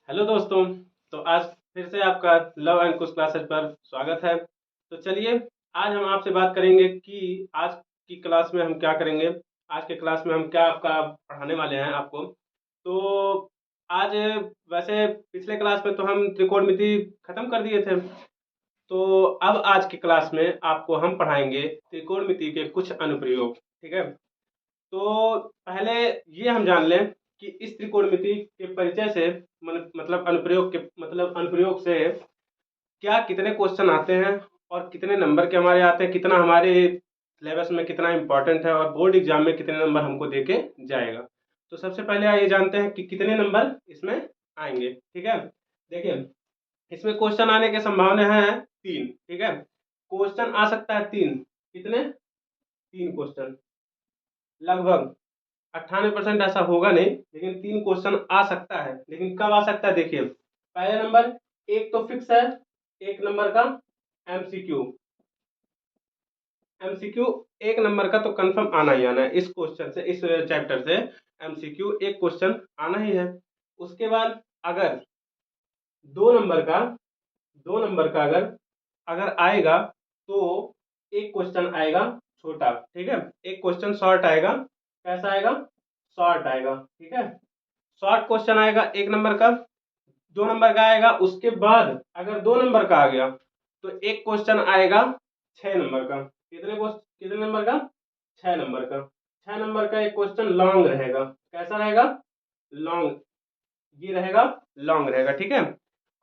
Hello दोस्तों। तो आज फिर से आपका लव एंड कुछ क्लासेस पर स्वागत है। तो चलिए, आज हम आपसे बात करेंगे कि आज की क्लास में हम क्या करेंगे। आज के क्लास में हम क्या आपका पढ़ाने वाले हैं आपको। तो आज वैसे पिछले क्लास में तो हम त्रिकोणमिति खत्म कर दिए थे। तो अब आज की क्लास में आपको हम पढ़ाएंगे त्रिकोणमिति के कुछ अनुप्रयोग। ठीक है। तो पहले ये हम जान लें कि इस त्रिकोणमिति के परिचय से मतलब अनुप्रयोग के मतलब अनुप्रयोग से क्या कितने क्वेश्चन आते हैं और कितने नंबर के हमारे आते हैं, कितना हमारे सिलेबस में कितना इम्पोर्टेंट है और बोर्ड एग्जाम में कितने नंबर हमको देके जाएगा। तो सबसे पहले आइए जानते हैं कि कितने नंबर इसमें आएंगे। ठीक है। देखिए, इसमें क्वेश्चन आने की संभावना है तीन। ठीक है। क्वेश्चन आ सकता है तीन। कितने? तीन क्वेश्चन। लगभग 98% ऐसा होगा नहीं, लेकिन तीन क्वेश्चन आ सकता है। लेकिन कब आ सकता है? देखिए, पहले नंबर एक तो फिक्स है, एक नंबर का एमसीक्यू। एमसीक्यू एक नंबर का तो कंफर्म आना ही आना है। इस क्वेश्चन से, इस चैप्टर से एमसीक्यू एक क्वेश्चन आना ही है। उसके बाद अगर दो नंबर का दो नंबर का अगर अगर आएगा तो एक क्वेश्चन आएगा छोटा। ठीक है। एक क्वेश्चन शॉर्ट आएगा। कैसा आएगा? शॉर्ट आएगा। ठीक है। शॉर्ट क्वेश्चन आएगा एक नंबर का। दो नंबर का आएगा। उसके बाद अगर दो नंबर का आ गया तो एक क्वेश्चन आएगा छह नंबर का। कितने नंबर का? छह नंबर का। छह नंबर का एक क्वेश्चन लॉन्ग रहेगा। कैसा रहेगा? लॉन्ग। ये रहेगा लॉन्ग रहेगा। ठीक है।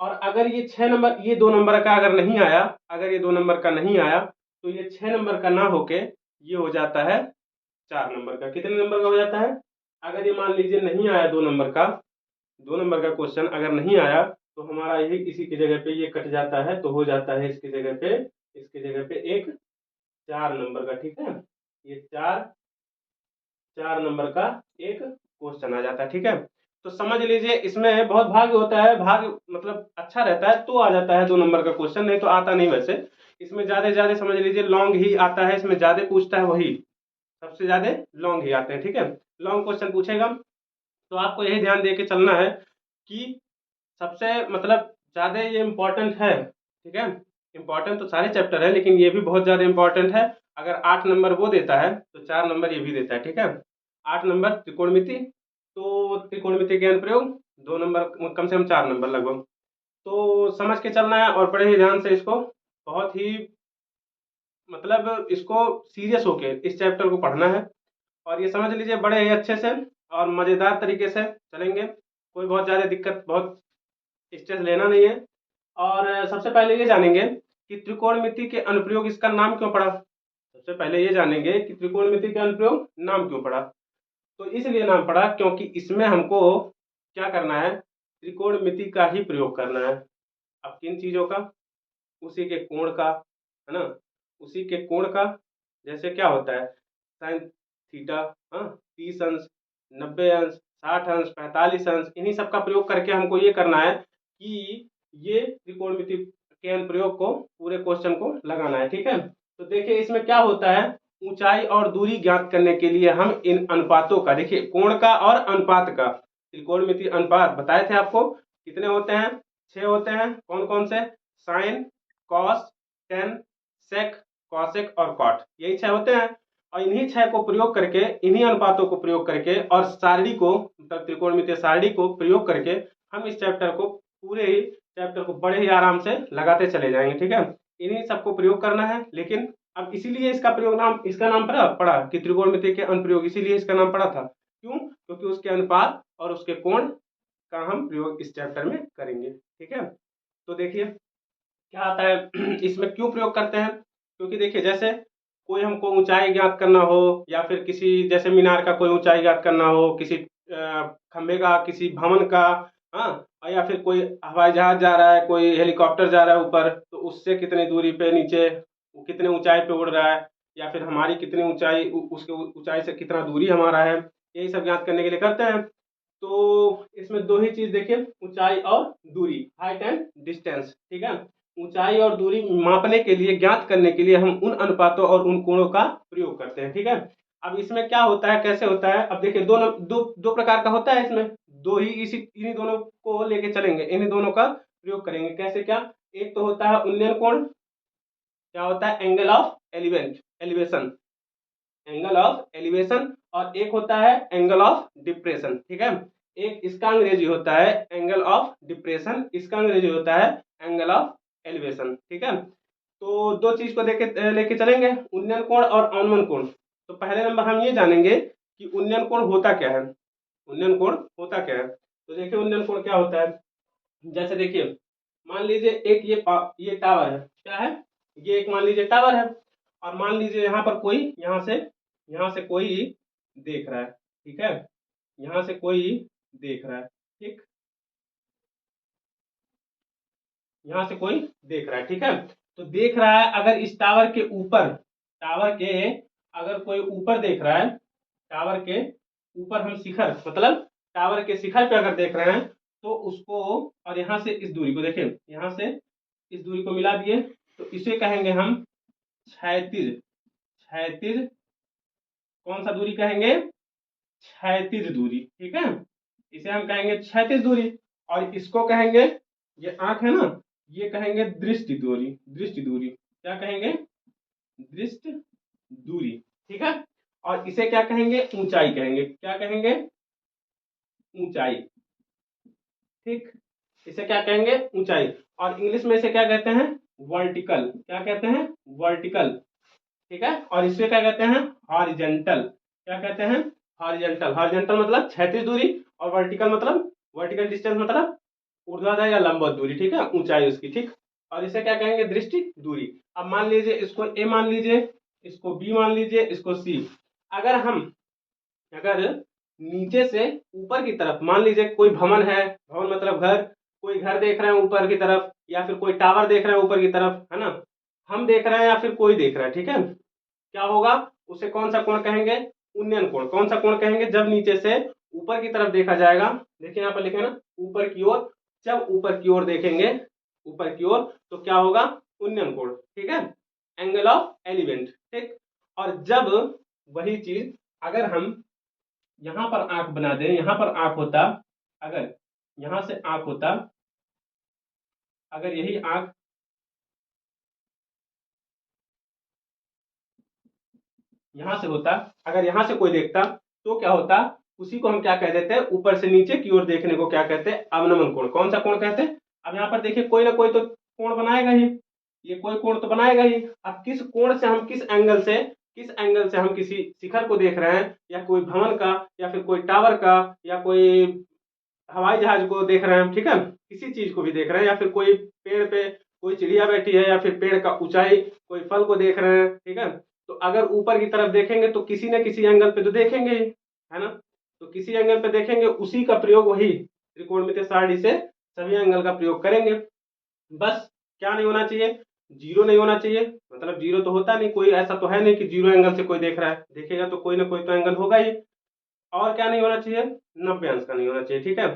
और अगर ये दो नंबर का अगर नहीं आया, अगर ये दो नंबर का नहीं आया तो ये छह नंबर का ना होके ये हो जाता है चार नंबर का। कितने नंबर का हो जाता है? अगर ये मान लीजिए नहीं आया दो नंबर का क्वेश्चन अगर नहीं आया तो हमारा यही इसी की जगह पे ये कट जाता है, तो हो जाता है इसकी जगह पे एक चार नंबर का। ठीक है। ये चार चार नंबर का एक क्वेश्चन आ जाता है। ठीक है। तो समझ लीजिए इसमें बहुत भाग्य होता है। भाग्य मतलब अच्छा रहता है तो आ जाता है दो नंबर का क्वेश्चन, नहीं तो आता नहीं। वैसे इसमें ज्यादा ज्यादा समझ लीजिए लॉन्ग ही आता है। इसमें ज्यादा पूछता है वही, सबसे ज्यादा लॉन्ग ही आते हैं। ठीक है। लॉन्ग क्वेश्चन पूछेगा तो आपको यही ध्यान दे के चलना है कि सबसे मतलब ज्यादा ये इम्पोर्टेंट है। ठीक है। इम्पोर्टेंट तो सारे चैप्टर है, लेकिन ये भी बहुत ज्यादा इम्पोर्टेंट है। अगर आठ नंबर वो देता है तो चार नंबर ये भी देता है। ठीक है। आठ नंबर त्रिकोणमिति, तो त्रिकोणमिति के अनुप्रयोग दो नंबर, कम से कम चार नंबर लगभग। तो समझ के चलना है और बड़े ही ध्यान से इसको, बहुत ही मतलब इसको सीरियस होके इस चैप्टर को पढ़ना है। और ये समझ लीजिए बड़े ही अच्छे से और मजेदार तरीके से चलेंगे। कोई बहुत ज्यादा दिक्कत, बहुत स्ट्रेस लेना नहीं है। और सबसे पहले ये जानेंगे कि त्रिकोणमिति के अनुप्रयोग इसका नाम क्यों पड़ा। सबसे पहले ये जानेंगे कि त्रिकोणमिति के अनुप्रयोग नाम क्यों पड़ा। तो इसलिए नाम पड़ा क्योंकि इसमें हमको क्या करना है? त्रिकोणमिति का ही प्रयोग करना है। अब किन चीजों का? उसी के कोण का, है ना। उसी के कोण का। जैसे क्या होता है? साइन थीटा, हाँ, 30 अंश, 90 अंश, 60 अंश, 45 अंश, इन्हीं सब का प्रयोग करके हमको ये करना है कि ये त्रिकोणमिति के अनुप्रयोग को पूरे क्वेश्चन को लगाना है। ठीक है। तो देखिए इसमें क्या होता है, ऊंचाई और दूरी ज्ञात करने के लिए हम इन अनुपातों का, देखिए कोण का और अनुपात का, त्रिकोणमिति अनुपात बताए थे आपको कितने होते हैं? छह होते हैं। कौन कौन से? साइन, कॉस, टेन, सेक, कॉसेक और कॉट, यही छह होते हैं। और इन्हीं छह को प्रयोग करके, इन्हीं अनुपातों को प्रयोग करके और सारणी को, मतलब त्रिकोणमितीय सारणी को प्रयोग करके हम इस चैप्टर को, पूरे ही चैप्टर को बड़े ही आराम से लगाते चले जाएंगे। ठीक है। इन्हीं सबको प्रयोग करना है। लेकिन अब इसीलिए इसका नाम पड़ा कि त्रिकोणमिति के अनुप्रयोग, इसीलिए इसका नाम पड़ा था। क्यों? क्योंकि उसके अनुपात और उसके कोण का हम प्रयोग इस चैप्टर में करेंगे। ठीक है। तो देखिए क्या आता है इसमें क्यों प्रयोग करते हैं। क्योंकि देखिए जैसे कोई हमको ऊंचाई ज्ञात करना हो, या फिर किसी जैसे मीनार का कोई ऊंचाई ज्ञात करना हो, किसी खंबे का, किसी भवन का, हाँ, और या फिर कोई हवाई जहाज जा रहा है, कोई हेलीकॉप्टर जा रहा है ऊपर, तो उससे कितनी दूरी पे नीचे, वो कितने ऊंचाई पे उड़ रहा है, या फिर हमारी कितनी ऊंचाई, उसके ऊंचाई से कितना दूरी हमारा है, यही सब ज्ञात करने के लिए करते हैं। तो इसमें दो ही चीज देखिए, ऊंचाई और दूरी, हाइट एंड डिस्टेंस। ठीक है। ऊंचाई और दूरी मापने के लिए, ज्ञात करने के लिए हम उन अनुपातों और उन कोणों का प्रयोग करते हैं। ठीक है। अब इसमें क्या होता है, कैसे होता है? अब देखिए दो प्रकार का होता है इसमें। दो ही इन्हीं दोनों को लेके चलेंगे, इन्हीं दोनों का प्रयोग करेंगे। कैसे क्या? एक तो होता है उन्नयन कोण, क्या होता है? Angle of elevation, angle of elevation, और एक होता है एंगल ऑफ डिप्रेशन। ठीक है, एक इसका अंग्रेजी होता है एंगल ऑफ डिप्रेशन, इसका अंग्रेजी होता है एंगल ऑफ एलिवेशन। ठीक है, तो दो चीज को लेके चलेंगे, उन्नयन कोण और अवनमन कोण। तो पहले नंबर हम ये जानेंगे कि उन्नयन कोण होता क्या है। उन्नयन कोण होता क्या है? तो देखिए उन्नयन कोण क्या होता है। जैसे देखिए, मान लीजिए एक ये टावर है, क्या है? ये एक मान लीजिए टावर है, और मान लीजिए यहाँ पर कोई यहाँ से कोई देख रहा है। ठीक है, यहाँ से कोई देख रहा है। ठीक, यहाँ से कोई देख रहा है। ठीक है, तो देख रहा है, अगर इस टावर के अगर कोई ऊपर देख रहा है, टावर के ऊपर हम शिखर, मतलब टावर के शिखर पे अगर देख रहे हैं, तो उसको, और यहाँ से इस दूरी को देखें, यहाँ से इस दूरी को मिला दिए, तो इसे कहेंगे हम क्षैतिज। क्षैतिज कौन सा दूरी कहेंगे? क्षैतिज दूरी। ठीक है, इसे हम कहेंगे क्षैतिज दूरी, और इसको कहेंगे, ये आंख है ना, ये कहेंगे दृष्टि दूरी। दृष्टि दूरी क्या कहेंगे? दृष्टि दूरी। ठीक है, और इसे क्या कहेंगे? ऊंचाई कहेंगे। क्या कहेंगे? ऊंचाई। ठीक, इसे क्या कहेंगे? ऊंचाई। और इंग्लिश में इसे क्या कहते हैं? वर्टिकल। क्या कहते हैं? वर्टिकल। ठीक है, और इसे क्या कहते हैं? हॉरिजेंटल। क्या कहते हैं? हॉरिजेंटल। हॉरिजेंटल मतलब क्षैतिज दूरी, और वर्टिकल मतलब, वर्टिकल डिस्टेंस मतलब ऊर्ध्वाधर या लंबवत दूरी। ठीक है, ऊंचाई उसकी। ठीक, और इसे क्या कहेंगे? दृष्टि दूरी। अब मान लीजिए इसको ए मान लीजिए, इसको बी मान लीजिए, इसको सी। अगर नीचे से ऊपर की तरफ, मान लीजिए कोई भवन है, भवन मतलब घर, कोई घर देख रहे हैं ऊपर की तरफ, या फिर कोई टावर देख रहे हैं ऊपर की तरफ, है ना, हम देख रहे हैं या फिर कोई देख रहा है। ठीक है, क्या होगा? उसे कौन सा कोण कहेंगे? उन्नयन कोण। कौन सा कोण कहेंगे? जब नीचे से ऊपर की तरफ देखा जाएगा, देखिए यहाँ पर लिखे ना, ऊपर की ओर, जब ऊपर की ओर देखेंगे, ऊपर की ओर, तो क्या होगा? उन्नयन कोण। ठीक है, एंगल ऑफ एलिवेंट। ठीक, और जब वही चीज अगर हम यहां पर आंख बना दें, यहां पर आंख होता, अगर यहां से आंख होता, अगर यही आंख यहां से होता, अगर यहां से कोई देखता, तो क्या होता? उसी को हम क्या कह देते हैं? ऊपर से नीचे की ओर देखने को क्या कहते हैं? अवनमन कोण। कौन सा कोण कहते हैं? अब यहाँ पर देखिए, कोई ना कोई तो कोण बनाएगा ही, ये कोई कोण तो बनाएगा ही। अब किस कोण से हम, किस एंगल से हम किसी शिखर को देख रहे हैं, या कोई भवन का, या फिर कोई टावर का, या कोई हवाई जहाज को देख रहे हैं। ठीक है, किसी चीज को भी देख रहे हैं, या फिर कोई पेड़ पे कोई चिड़िया बैठी है, या फिर पेड़ का ऊंचाई, कोई फल को देख रहे हैं। ठीक है, तो अगर ऊपर की तरफ देखेंगे तो किसी न किसी एंगल पे तो देखेंगे ही, है ना, तो किसी एंगल पे देखेंगे, उसी का प्रयोग वही त्रिकोणमितीय सारणी से सभी एंगल का प्रयोग करेंगे। बस क्या नहीं होना चाहिए? जीरो नहीं होना चाहिए, मतलब जीरो तो होता नहीं, कोई ऐसा तो है नहीं कि जीरो एंगल से कोई देख रहा है, देखेगा तो कोई ना कोई तो एंगल होगा ही। और क्या नहीं होना चाहिए? 90 अंश का नहीं होना चाहिए। ठीक है,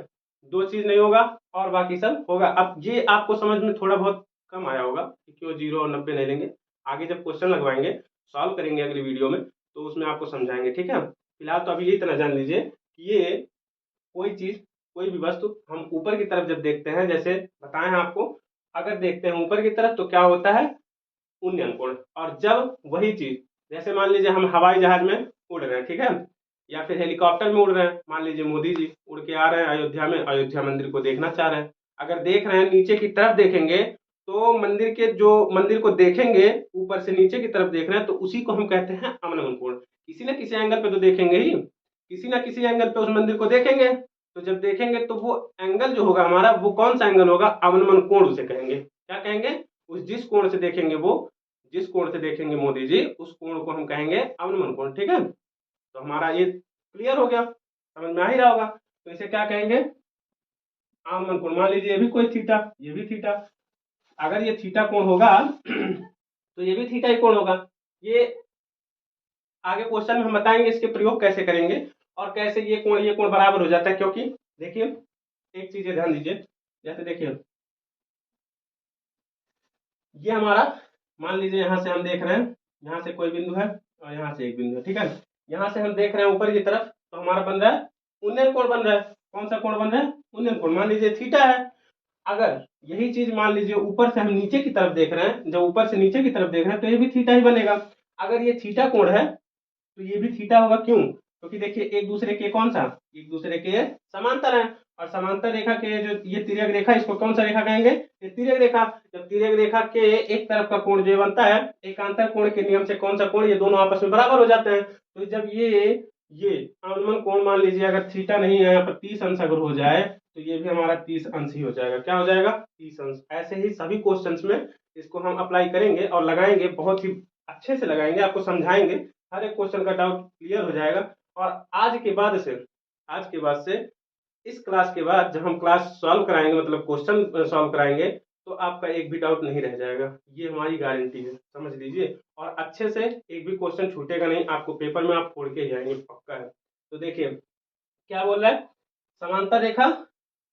दो चीज नहीं होगा, और बाकी सब होगा। अब ये आपको समझ में थोड़ा बहुत कम आया होगा कि क्यों 0 और 90 नहीं लेंगे, आगे जब क्वेश्चन लगवाएंगे, सॉल्व करेंगे अगली वीडियो में, तो उसमें आपको समझाएंगे। ठीक है, फिलहाल तो अभी यही तरह जान लीजिए कि ये कोई चीज, कोई भी वस्तु हम ऊपर की तरफ जब देखते हैं, जैसे बताए हैं आपको, अगर देखते हैं ऊपर की तरफ तो क्या होता है? उन्नयन कोण। और जब वही चीज, जैसे मान लीजिए हम हवाई जहाज में उड़ रहे हैं, ठीक है, या फिर हेलीकॉप्टर में उड़ रहे हैं, मान लीजिए मोदी जी उड़ के आ रहे हैं अयोध्या में, अयोध्या मंदिर को देखना चाह रहे हैं, अगर देख रहे हैं नीचे की तरफ देखेंगे, तो मंदिर को देखेंगे, ऊपर से नीचे की तरफ देख रहे हैं, तो उसी को हम कहते हैं अवनमन कोण। किसी न किसी एंगल पे तो देखेंगे ही, किसी न किसी एंगल पे उस मंदिर को देखेंगे, तो जब देखेंगे तो वो एंगल जो होगा हमारा, वो कौन सा एंगल होगा? अवनमन कोण उसे कहेंगे। क्या कहेंगे? उस जिस कोण से देखेंगे, वो जिस कोण से देखेंगे मोदी जी, उस कोण को हम कहेंगे अवनमन कोण। ठीक है, तो हमारा ये क्लियर हो गया, समझ में आ ही रहा होगा। तो इसे क्या कहेंगे? अवनमन कोण। मान लीजिए ये भी कोई थीटा, ये भी थीटा, अगर ये थीटा कोण होगा तो ये भी थीटा ही कोण होगा। ये आगे क्वेश्चन में हम बताएंगे इसके प्रयोग कैसे करेंगे, और कैसे ये कोण बराबर हो जाता है। क्योंकि देखिए एक चीज ध्यान दीजिए, जैसे देखिए ये हमारा, मान लीजिए यहाँ से हम देख रहे हैं, यहाँ से कोई बिंदु है और यहाँ से एक बिंदु है। ठीक है, यहाँ से हम देख रहे हैं ऊपर की तरफ, तो हमारा बन रहा है उन्नयन कोण बन रहा है। कौन सा कोण बन रहा है? उन्नयन कोण। मान लीजिए थीटा है, अगर यही चीज मान लीजिए ऊपर से हम नीचे की तरफ देख रहे हैं, जब ऊपर से नीचे की तरफ देख रहे हैं तो ये भी थीटा ही बनेगा। अगर ये थीटा कोण है तो ये भी थीटा होगा। क्यों? क्योंकि देखिए एक दूसरे के कौन सा, एक दूसरे के समांतर है, और समांतर रेखा के जो ये तिर्यक रेखा, इसको कौन सा रेखा कहेंगे? ये तिर्यक रेखा। जब तिर्यक रेखा के एक तरफ का कोण जो बनता है, एकांतर कोण के नियम से कौन सा कोण, ये दोनों आपस में बराबर हो जाते हैं। तो जब ये अनुमान कोण मान लीजिए अगर थीटा नहीं है, यहाँ पर 30 अंश अगर हो जाए तो ये भी हमारा 30 अंश ही हो जाएगा। क्या हो जाएगा? 30 अंश। ऐसे ही सभी क्वेश्चंस में इसको हम अप्लाई करेंगे और लगाएंगे, बहुत ही अच्छे से लगाएंगे, आपको समझाएंगे, हर एक क्वेश्चन का डाउट क्लियर हो जाएगा। और आज के बाद से इस क्लास के बाद जब हम क्लास सॉल्व कराएंगे, मतलब क्वेश्चन सॉल्व कराएंगे, तो आपका एक भी डाउट नहीं रह जाएगा, ये हमारी गारंटी है, समझ लीजिए। और अच्छे से एक भी क्वेश्चन छूटेगा नहीं, आपको पेपर में आप फोड़ के ही आएंगे, पक्का है। तो देखिए क्या बोल रहा है, समांतर रेखा,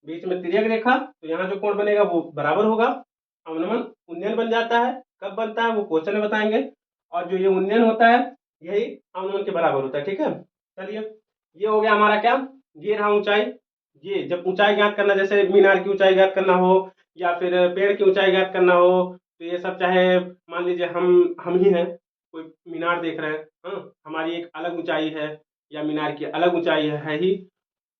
बीच में तिर्यक रेखा, तो यहाँ जो कोण बनेगा वो बराबर होगा, अवनमन उन्नयन बन जाता है। कब बनता है वो क्वेश्चन में बताएंगे। और जो ये उन्नयन होता है यही अवनमन के बराबर होता है, ठीक है। चलिए ये हो गया हमारा क्या, ये रहा ऊंचाई। ये जब ऊंचाई ज्ञात करना, जैसे मीनार की ऊंचाई ज्ञात करना हो या फिर पेड़ की ऊंचाई ज्ञात करना हो, तो ये सब चाहे मान लीजिए हम ही हैं, कोई मीनार देख रहे हैं, हाँ, हमारी एक अलग ऊंचाई है या मीनार की अलग ऊंचाई है ही,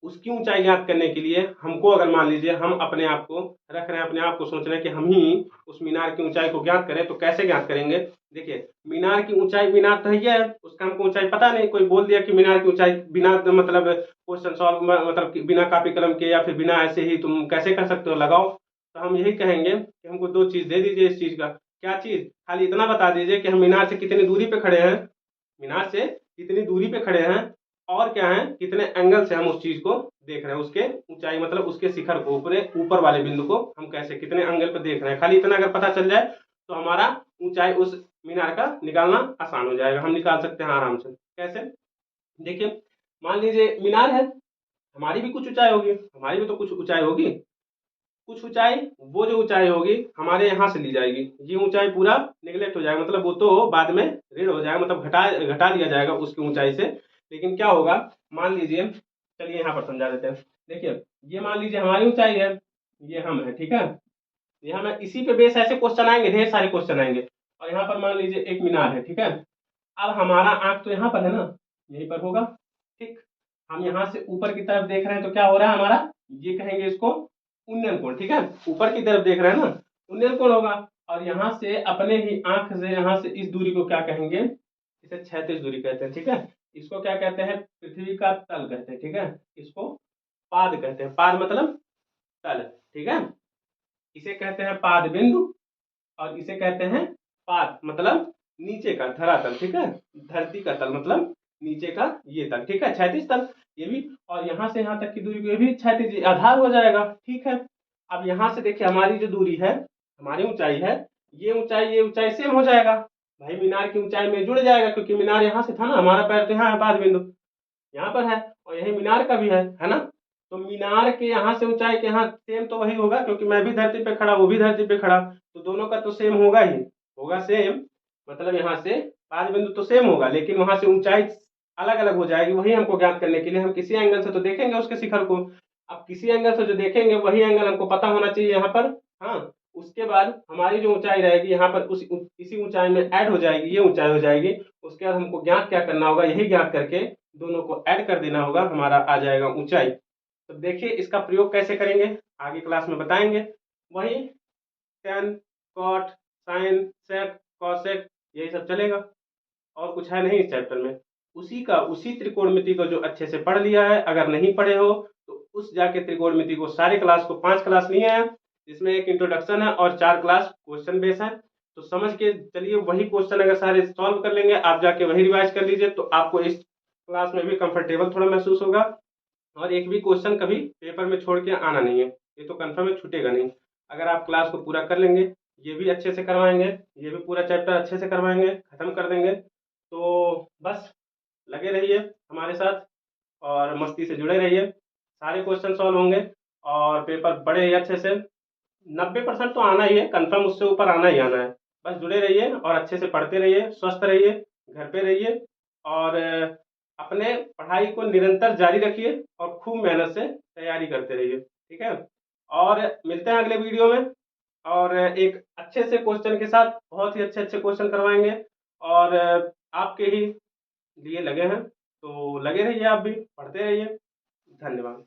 उसकी ऊंचाई ज्ञात करने के लिए हमको, अगर मान लीजिए हम अपने आप को रख रहे हैं, अपने आप को सोच रहे हैं कि हम ही उस मीनार की ऊंचाई को ज्ञात करें, तो कैसे ज्ञात करेंगे? देखिए मीनार की ऊंचाई, मीनार तो है, उसका हमको ऊंचाई पता नहीं, कोई बोल दिया कि मीनार की ऊंचाई, बिना मतलब क्वेश्चन सॉल्व मतलब बिना कॉपी कलम के या फिर बिना ऐसे ही तुम कैसे कर सकते हो, लगाओ। तो हम यही कहेंगे कि हमको दो चीज दे दीजिए इस चीज का। क्या चीज? खाली इतना बता दीजिए कि हम मीनार से कितनी दूरी पे खड़े हैं, मीनार से कितनी दूरी पे खड़े हैं, और क्या है, कितने एंगल से हम उस चीज को देख रहे हैं, उसके ऊंचाई मतलब उसके शिखर को, ऊपर वाले बिंदु को हम कैसे कितने एंगल पे देख रहे हैं। खाली इतना अगर पता चल जाए तो हमारा ऊंचाई उस मीनार का निकालना आसान हो जाएगा, हम निकाल सकते हैं आराम से। कैसे? देखिए मान लीजिए मीनार है, हमारी भी कुछ ऊंचाई होगी, हमारी भी तो कुछ ऊंचाई होगी, कुछ ऊंचाई, वो जो ऊंचाई होगी हमारे यहाँ से ली जाएगी, ये ऊंचाई पूरा निगलेक्ट हो जाएगा, मतलब वो तो बाद में ऋण हो जाएगा, मतलब घटा दिया जाएगा उसकी ऊंचाई से। लेकिन क्या होगा, मान लीजिए, चलिए यहाँ पर समझा देते हैं। देखिए ये मान लीजिए हमारी ऊंचाई है, ये हम है, ठीक है। यहाँ में इसी पे बेस ऐसे क्वेश्चन आएंगे, ढेर सारे क्वेश्चन आएंगे। और यहाँ पर मान लीजिए एक मीनार है, ठीक है। अब हमारा आंख तो यहाँ पर है ना, यहीं पर होगा, ठीक। हम यहाँ से ऊपर की तरफ देख रहे हैं तो क्या हो रहा है हमारा, ये कहेंगे इसको उन्नयन कोण, ठीक है। ऊपर की तरफ देख रहे हैं ना, उन्नयन कोण होगा। और यहाँ से अपने ही आंख से यहाँ से इस दूरी को क्या कहेंगे, इसे क्षैतिज दूरी कहते हैं, ठीक है। इसको क्या कहते हैं, पृथ्वी का तल कहते हैं, ठीक है। इसको पाद कहते हैं, पाद मतलब तल, ठीक है। इसे कहते हैं पाद बिंदु, और इसे कहते हैं पाद मतलब नीचे का धरातल, ठीक है। धरती का तल मतलब नीचे का ये तल, ठीक है, क्षैतिज तल ये भी। और यहाँ से यहाँ तक की दूरी को ये भी क्षैतिज आधार हो जाएगा, ठीक है। अब यहाँ से देखिए हमारी जो दूरी है, हमारी ऊंचाई है, ये ऊंचाई सेम हो जाएगा, भाई मीनार की ऊंचाई में जुड़ जाएगा, क्योंकि मीनार यहाँ से था ना, हमारा पैर तो यहाँ है, पाद बिंदु यहाँ पर है, और यही मीनार का भी है ना। तो मीनार के यहाँ से ऊंचाई के यहाँ सेम तो वही होगा, क्योंकि मैं भी धरती पे खड़ा, वो भी धरती पे खड़ा, तो दोनों का तो सेम होगा ही, होगा सेम। मतलब यहाँ से पाद बिंदु तो सेम होगा, लेकिन वहां से ऊंचाई अलग अलग हो जाएगी। वही हमको ज्ञात करने के लिए हम किसी एंगल से तो देखेंगे उसके शिखर को। अब किसी एंगल से जो देखेंगे वही एंगल हमको पता होना चाहिए यहाँ पर, हाँ। उसके बाद हमारी जो ऊंचाई रहेगी यहाँ पर उस इसी ऊंचाई में ऐड हो जाएगी, ये ऊंचाई हो जाएगी। उसके बाद हमको ज्ञात क्या करना होगा, यही ज्ञात करके दोनों को ऐड कर देना होगा, हमारा आ जाएगा ऊंचाई। तो देखिए इसका प्रयोग कैसे करेंगे आगे क्लास में बताएंगे। वही टेन, कॉट, साइन, सेक, कॉसेक, यही सब चलेगा, और कुछ है नहीं इस चैप्टर में। उसी त्रिकोणमिति को जो अच्छे से पढ़ लिया है, अगर नहीं पढ़े हो तो उस जाके त्रिकोणमिति को सारे क्लास को 5 क्लास लिए हैं, जिसमें एक इंट्रोडक्शन है और 4 क्लास क्वेश्चन बेस है। तो समझ के चलिए, वही क्वेश्चन अगर सारे सॉल्व कर लेंगे, आप जाके वही रिवाइज कर लीजिए, तो आपको इस क्लास में भी कंफर्टेबल थोड़ा महसूस होगा। और एक भी क्वेश्चन कभी पेपर में छोड़ के आना नहीं है, ये तो कंफर्म है, छूटेगा नहीं। अगर आप क्लास को पूरा कर लेंगे, ये भी अच्छे से करवाएंगे, ये भी पूरा चैप्टर अच्छे से करवाएंगे, खत्म कर देंगे। तो बस लगे रहिए हमारे साथ और मस्ती से जुड़े रहिए, सारे क्वेश्चन सॉल्व होंगे और पेपर बड़े ही अच्छे से 90% तो आना ही है, कंफर्म उससे ऊपर आना ही आना है। बस जुड़े रहिए और अच्छे से पढ़ते रहिए, स्वस्थ रहिए, घर पे रहिए, और अपने पढ़ाई को निरंतर जारी रखिए और खूब मेहनत से तैयारी करते रहिए, ठीक है। और मिलते हैं अगले वीडियो में, और एक अच्छे से क्वेश्चन के साथ, बहुत ही अच्छे अच्छे क्वेश्चन करवाएंगे, और आपके ही लिए लगे हैं, तो लगे रहिए, आप भी पढ़ते रहिए। धन्यवाद।